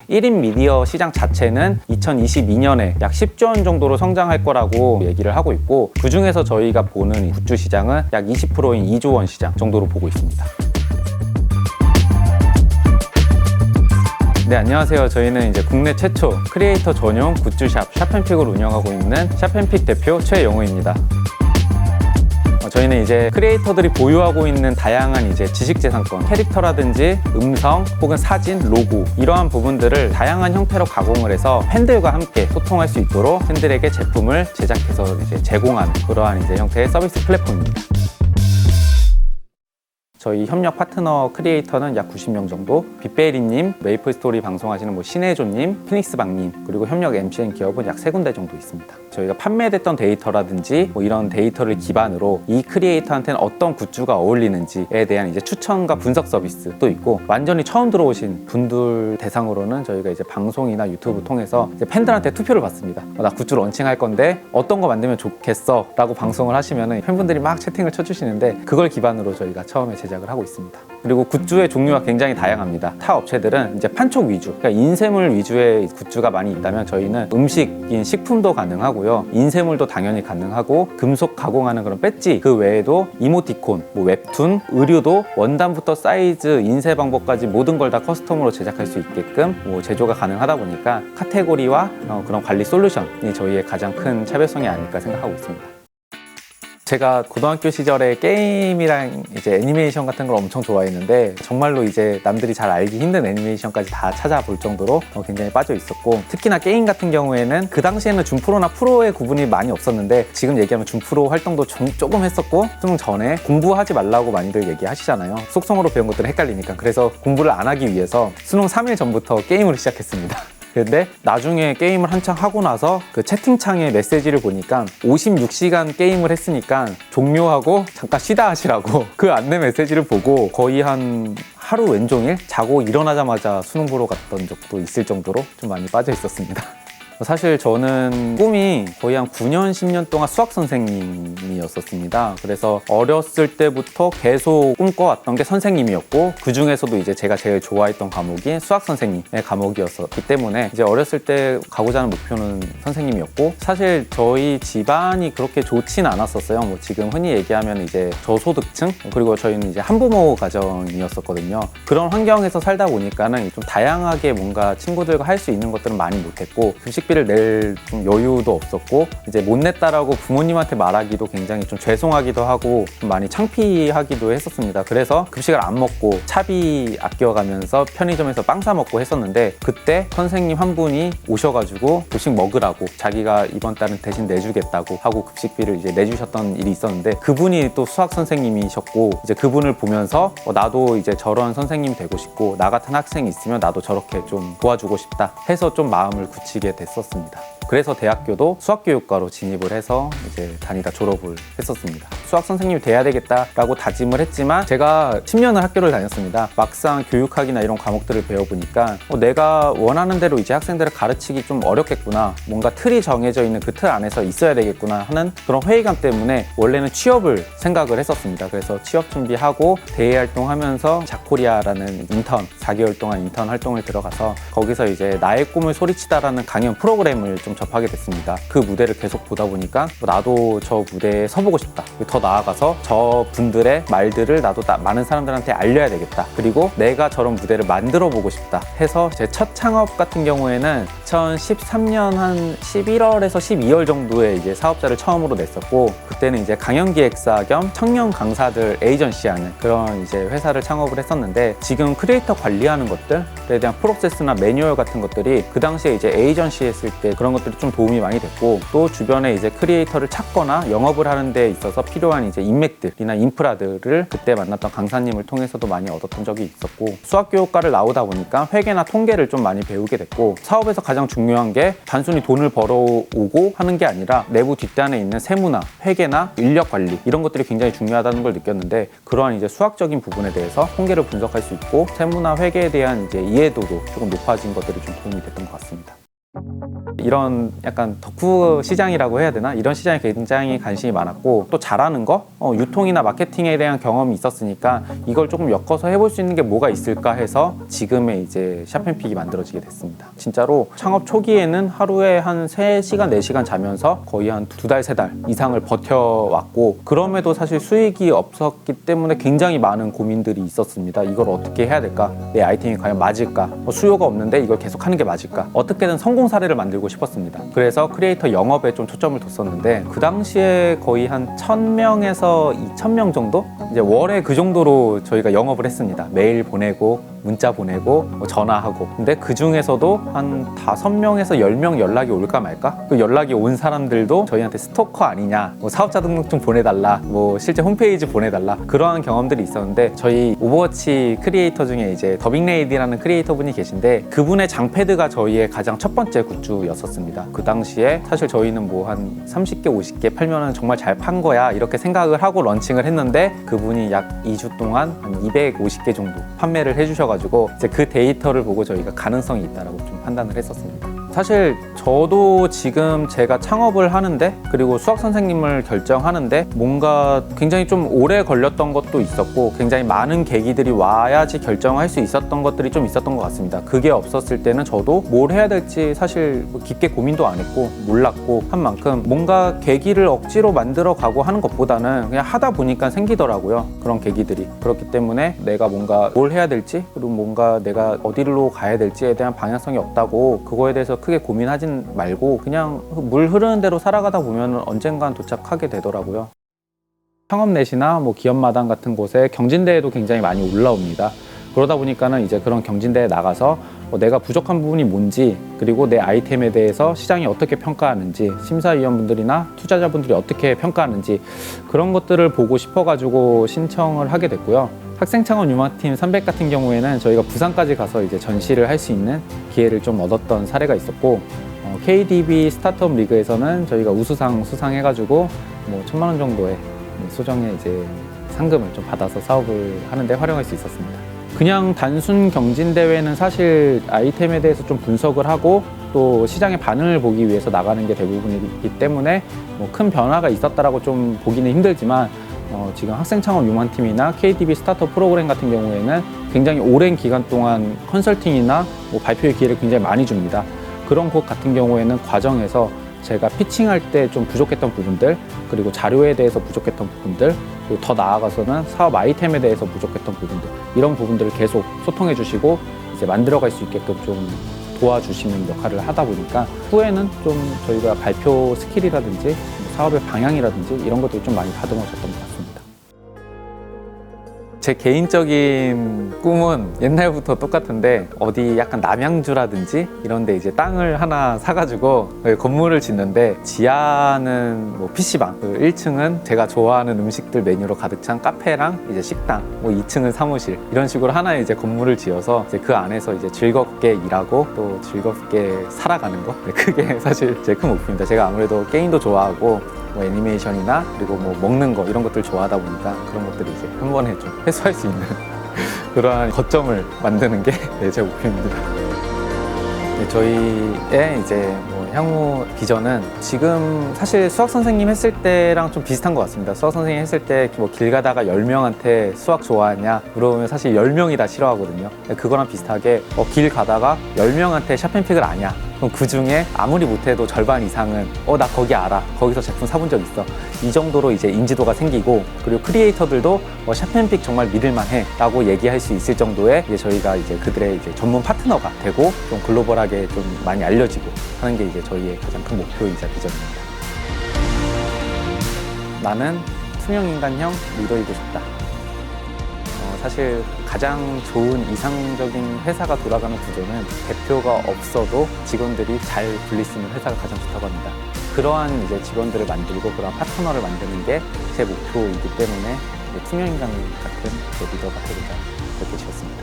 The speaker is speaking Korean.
1인 미디어 시장 자체는 2022년에 약 10조 원 정도로 성장할 거라고 얘기를 하고 있고, 그 중에서 저희가 보는 굿즈 시장은 약 20%인 2조 원 시장 정도로 보고 있습니다. 네, 안녕하세요. 저희는 이제 국내 최초 크리에이터 전용 굿즈샵 샵앤픽을 운영하고 있는 샵앤픽 대표 최영우입니다. 저희는 이제 크리에이터들이 보유하고 있는 다양한 이제 지식재산권, 캐릭터라든지 음성 혹은 사진, 로고 이러한 부분들을 다양한 형태로 가공을 해서 팬들과 함께 소통할 수 있도록 팬들에게 제품을 제작해서 이제 제공하는 그러한 이제 형태의 서비스 플랫폼입니다. 저희 협력 파트너 크리에이터는 약 90명 정도, 빅베리님, 메이플스토리 방송하시는 신혜조님, 피닉스방님, 그리고 협력 MCN 기업은 약 3군데 정도 있습니다. 저희가 판매됐던 데이터라든지 이런 데이터를 기반으로 이 크리에이터한테는 어떤 굿즈가 어울리는지에 대한 이제 추천과 분석 서비스도 있고, 완전히 처음 들어오신 분들 대상으로는 저희가 이제 방송이나 유튜브 통해서 이제 팬들한테 투표를 받습니다. 나 굿즈 런칭할 건데 어떤 거 만들면 좋겠어 라고 방송을 하시면 팬분들이 막 채팅을 쳐주시는데, 그걸 기반으로 저희가 처음에 제작을 하고 있습니다. 그리고 굿즈의 종류가 굉장히 다양합니다. 타 업체들은 이제 판촉 위주, 그러니까 인쇄물 위주의 굿즈가 많이 있다면 저희는 음식인 식품도 가능하고요, 인쇄물도 당연히 가능하고, 금속 가공하는 그런 배지, 그 외에도 이모티콘, 웹툰, 의류도 원단부터 사이즈, 인쇄 방법까지 모든 걸 다 커스텀으로 제작할 수 있게끔 제조가 가능하다 보니까 카테고리와 그런 관리 솔루션이 저희의 가장 큰 차별성이 아닐까 생각하고 있습니다. 제가 고등학교 시절에 게임이랑 이제 애니메이션 같은 걸 엄청 좋아했는데, 정말로 이제 남들이 잘 알기 힘든 애니메이션까지 다 찾아볼 정도로 굉장히 빠져 있었고, 특히나 게임 같은 경우에는 그 당시에는 준프로나 프로의 구분이 많이 없었는데, 지금 얘기하면 준프로 활동도 조금 했었고, 수능 전에 공부하지 말라고 많이들 얘기하시잖아요. 속성으로 배운 것들은 헷갈리니까. 그래서 공부를 안 하기 위해서 수능 3일 전부터 게임을 시작했습니다. 근데 나중에 게임을 한창 하고 나서 그 채팅창에 메시지를 보니까 56시간 게임을 했으니까 종료하고 잠깐 쉬다 하시라고 그 안내 메시지를 보고 거의 한 하루 왼종일 자고 일어나자마자 수능 보러 갔던 적도 있을 정도로 좀 많이 빠져 있었습니다. 사실 저는 꿈이 거의 한 9년, 10년 동안 수학 선생님이었었습니다. 그래서 어렸을 때부터 계속 꿈꿔왔던 게 선생님이었고, 그 중에서도 이제 제가 제일 좋아했던 과목이 수학 선생님의 과목이었기 때문에 이제 어렸을 때 가고자 하는 목표는 선생님이었고, 사실 저희 집안이 그렇게 좋진 않았었어요. 지금 흔히 얘기하면 이제 저소득층, 그리고 저희는 이제 한부모 가정이었었거든요. 그런 환경에서 살다 보니까는 좀 다양하게 뭔가 친구들과 할 수 있는 것들은 많이 못했고, 급식비를 낼 좀 여유도 없었고, 이제 못 냈다라고 부모님한테 말하기도 굉장히 좀 죄송하기도 하고 좀 많이 창피하기도 했었습니다. 그래서 급식을 안 먹고 차비 아껴가면서 편의점에서 빵 사 먹고 했었는데, 그때 선생님 한 분이 오셔가지고 급식 먹으라고 자기가 이번 달은 대신 내주겠다고 하고 급식비를 이제 내주셨던 일이 있었는데, 그분이 또 수학 선생님이셨고, 이제 그분을 보면서 나도 이제 저런 선생님이 되고 싶고, 나 같은 학생이 있으면 나도 저렇게 좀 도와주고 싶다 해서 좀 마음을 굳히게 됐었습니다. 그래서 대학교도 수학교육과로 진입을 해서 이제 다니다 졸업을 했었습니다. 수학 선생님이 돼야 되겠다라고 다짐을 했지만, 제가 10년을 학교를 다녔습니다. 막상 교육학이나 이런 과목들을 배워보니까 내가 원하는 대로 이제 학생들을 가르치기 좀 어렵겠구나, 뭔가 틀이 정해져 있는 그 틀 안에서 있어야 되겠구나 하는 그런 회의감 때문에 원래는 취업을 생각을 했었습니다. 그래서 취업 준비하고 대외 활동하면서 자코리아라는 인턴, 4개월 동안 인턴 활동을 들어가서 거기서 이제 나의 꿈을 소리치다라는 강연 프로그램을 좀 접하게 됐습니다. 그 무대를 계속 보다 보니까 나도 저 무대에 서보고 싶다, 더 나아가서 저 분들의 말들을 나도 많은 사람들한테 알려야 되겠다, 그리고 내가 저런 무대를 만들어 보고 싶다 해서 제 첫 창업 같은 경우에는 2013년 한 11월에서 12월 정도에 이제 사업자를 처음으로 냈었고, 그때는 이제 강연기획사 겸 청년 강사들 에이전시하는 그런 이제 회사를 창업을 했었는데, 지금 크리에이터 관리하는 것들에 대한 프로세스나 매뉴얼 같은 것들이 그 당시에 이제 에이전시 했을 때 그런 것들이 좀 도움이 많이 됐고, 또 주변에 이제 크리에이터를 찾거나 영업을 하는 데 있어서 필요한 이제 인맥들이나 인프라들을 그때 만났던 강사님을 통해서도 많이 얻었던 적이 있었고, 수학교육과를 나오다 보니까 회계나 통계를 좀 많이 배우게 됐고, 사업에서 가장 중요한 게 단순히 돈을 벌어오고 하는 게 아니라 내부 뒷단에 있는 세무나 회계나 인력 관리 이런 것들이 굉장히 중요하다는 걸 느꼈는데, 그러한 이제 수학적인 부분에 대해서 통계를 분석할 수 있고 세무나 회계에 대한 이제 이해도도 조금 높아진 것들이 좀 도움이 됐던 것 같습니다. 이런 약간 덕후 시장이라고 해야 되나? 이런 시장에 굉장히 관심이 많았고 또 잘하는 거? 유통이나 마케팅에 대한 경험이 있었으니까 이걸 조금 엮어서 해볼 수 있는 게 뭐가 있을까 해서 지금의 이제 샵앤픽이 만들어지게 됐습니다. 진짜로 창업 초기에는 하루에 한 3시간, 4시간 자면서 거의 한 2달, 3달 이상을 버텨왔고 그럼에도 사실 수익이 없었기 때문에 굉장히 많은 고민들이 있었습니다. 이걸 어떻게 해야 될까? 내 아이템이 과연 맞을까? 수요가 없는데 이걸 계속 하는 게 맞을까? 어떻게든 성공 사례를 만들고 싶었습니다. 그래서 크리에이터 영업에 좀 초점을 뒀었는데 그 당시에 거의 한 1000명에서 2000명 정도? 이제 월에 그 정도로 저희가 영업을 했습니다. 메일 보내고 문자 보내고 전화하고 근데 그 중에서도 한 5명에서 10명 연락이 올까 말까? 그 연락이 온 사람들도 저희한테 스토커 아니냐 사업자 등록증 보내달라 실제 홈페이지 보내달라 그러한 경험들이 있었는데 저희 오버워치 크리에이터 중에 이제 더빙레이디라는 크리에이터 분이 계신데 그분의 장패드가 저희의 가장 첫 번째 굿즈였었습니다. 그 당시에 사실 저희는 한 30개 50개 팔면은 정말 잘 판 거야 이렇게 생각을 하고 런칭을 했는데 그분이 약 2주 동안 한 250개 정도 판매를 해주셔가지고 이제 그 데이터를 보고 저희가 가능성이 있다라고 좀 판단을 했었습니다. 사실 저도 지금 제가 창업을 하는데 그리고 수학 선생님을 결정하는데 뭔가 굉장히 좀 오래 걸렸던 것도 있었고 굉장히 많은 계기들이 와야지 결정할 수 있었던 것들이 좀 있었던 것 같습니다. 그게 없었을 때는 저도 뭘 해야 될지 사실 깊게 고민도 안 했고 몰랐고 한 만큼 뭔가 계기를 억지로 만들어 가고 하는 것보다는 그냥 하다 보니까 생기더라고요. 그런 계기들이. 그렇기 때문에 내가 뭔가 뭘 해야 될지 그리고 뭔가 내가 어디로 가야 될지에 대한 방향성이 없다고 그거에 대해서 크게 고민하진 말고 그냥 물 흐르는 대로 살아가다 보면 언젠간 도착하게 되더라고요. 창업넷이나 기업마당 같은 곳에 경진대회도 굉장히 많이 올라옵니다. 그러다 보니까는 이제 그런 경진대회에 나가서 내가 부족한 부분이 뭔지 그리고 내 아이템에 대해서 시장이 어떻게 평가하는지 심사위원분들이나 투자자분들이 어떻게 평가하는지 그런 것들을 보고 싶어가지고 신청을 하게 됐고요. 학생창업 유망팀 300 같은 경우에는 저희가 부산까지 가서 이제 전시를 할 수 있는 기회를 좀 얻었던 사례가 있었고 KDB 스타트업 리그에서는 저희가 우수상 수상해가지고 1000만 원 정도의 소정의 이제 상금을 좀 받아서 사업을 하는데 활용할 수 있었습니다. 그냥 단순 경진대회는 사실 아이템에 대해서 좀 분석을 하고 또 시장의 반응을 보기 위해서 나가는 게 대부분이기 때문에 큰 변화가 있었다라고 좀 보기는 힘들지만 지금 학생창업 유망팀이나 KDB 스타트업 프로그램 같은 경우에는 굉장히 오랜 기간 동안 컨설팅이나 발표의 기회를 굉장히 많이 줍니다. 그런 곳 같은 경우에는 과정에서 제가 피칭할 때 좀 부족했던 부분들 그리고 자료에 대해서 부족했던 부분들 그리고 더 나아가서는 사업 아이템에 대해서 부족했던 부분들 이런 부분들을 계속 소통해 주시고 이제 만들어갈 수 있게끔 좀 도와주시는 역할을 하다 보니까 후에는 좀 저희가 발표 스킬이라든지 사업의 방향이라든지 이런 것들이 좀 많이 다듬어졌던 것 같습니다. 제 개인적인 꿈은 옛날부터 똑같은데 어디 약간 남양주라든지 이런 데 이제 땅을 하나 사가지고 건물을 짓는데 지하는 PC방, 1층은 제가 좋아하는 음식들 메뉴로 가득 찬 카페랑 이제 식당, 2층은 사무실 이런 식으로 하나의 이제 건물을 지어서 이제 그 안에서 이제 즐겁게 일하고 또 즐겁게 살아가는 거 그게 사실 제 큰 목표입니다. 제가 아무래도 게임도 좋아하고 애니메이션이나 그리고 먹는 거 이런 것들 좋아하다 보니까 그런 것들을 이제 한 번에 좀 해소할 수 있는 그러한 거점을 만드는 게 제 목표입니다. 저희의 이제 향후 비전은 지금 사실 수학 선생님 했을 때랑 좀 비슷한 것 같습니다. 수학 선생님 했을 때 길 가다가 10명한테 수학 좋아하냐 물어보면 사실 10명이 다 싫어하거든요. 그거랑 비슷하게 길 가다가 10명한테 샵앤픽을 아냐 그럼 그 중에 아무리 못해도 절반 이상은 나 거기 알아 거기서 제품 사본 적 있어 이 정도로 이제 인지도가 생기고 그리고 크리에이터들도 샵앤픽 정말 믿을만해 라고 얘기할 수 있을 정도의 이제 저희가 이제 그들의 이제 전문 파트너가 되고 좀 글로벌하게 좀 많이 알려지고 하는 게 이제 저희의 가장 큰 목표이자 비전입니다. 나는 투명인간형 리더이고 싶다. 사실 가장 좋은 이상적인 회사가 돌아가는 구조는 대표가 없어도 직원들이 잘 분리쓰는 회사가 가장 좋다고 합니다. 그러한 이제 직원들을 만들고 그러한 파트너를 만드는 게 제 목표이기 때문에 투명인간 같은 리더가 되고자 그렇게 지었습니다.